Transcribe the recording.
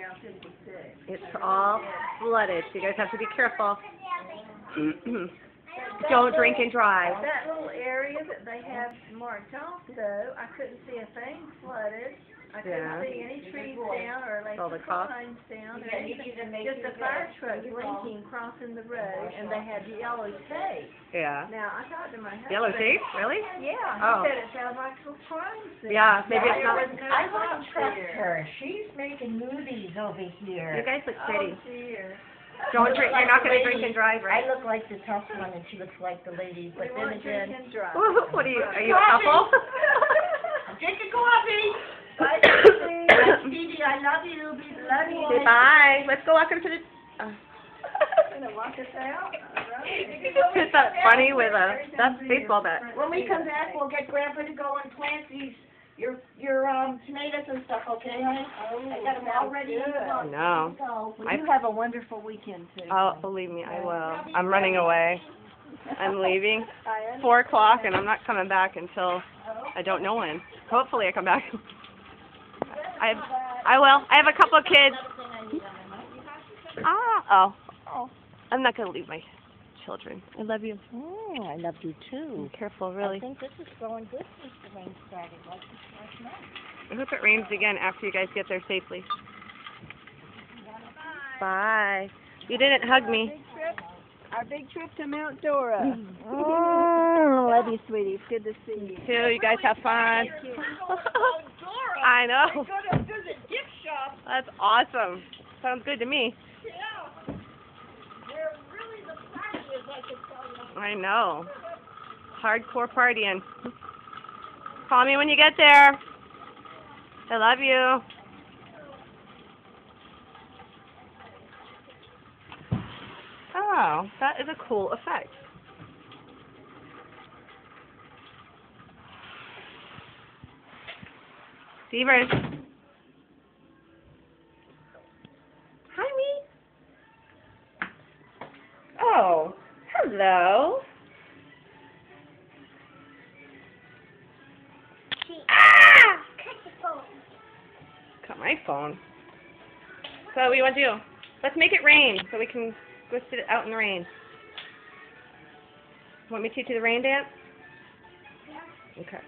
now 56. It's all flooded, so you guys have to be careful. Don't drink and drive. That little area that they have marked off, though, I couldn't see a thing flooded. I couldn't see any trees down or like All the cops. lines down or anything. Just a fire truck blinking crossing the road, and they had yellow tape. Yeah. Now, I talked to my husband. Yellow tape? Really? Yeah, Oh. he said it sounds like a crime scene. Yeah, maybe it's not. I wouldn't trust her. She's making movies over here. You guys look Oh, pretty. dear. Don't drink. You're not going to drink and drive, I right? look like the tough one, and she looks like the lady. But We then want drink again, and drive. What are you? Are you a couple? I'm drinking coffee. Bye, Stevie. Bye, Stevie. I love you. Love you. Say bye. Let's go walk into the. Gonna walk us out? All right. Isn't that funny with a that's baseball bat? When we come back, we'll get Grandpa to go and plant these your tomatoes and stuff. Okay, honey? I got them all ready in the box. No. So, Well, you have a wonderful weekend, too. Oh, believe me, I will. I'm running away. I'm leaving. I understand. 4 o'clock, and I'm not coming back until I don't know when. Hopefully, I come back. I will. I have a couple of kids. Oh. I'm not gonna leave my children. I love you. Oh, I love you too. Be careful, I really. think this is going good since the rain started. Like this last night. I hope it rains again after you guys get there safely. Bye. You didn't hug me. Our big trip to Mount Dora. Oh, Love you, sweetie. It's good to see you. Too. You guys have fun. I know. That's awesome. Sounds good to me. I know. Hardcore partying. Call me when you get there. I love you. Oh, that is a cool effect. Beavers. Hi, me. Oh, hello. Ah! Cut my phone. So what do you want to do? Let's make it rain so we can go sit out in the rain. Want me to teach you the rain dance? Yeah. Okay.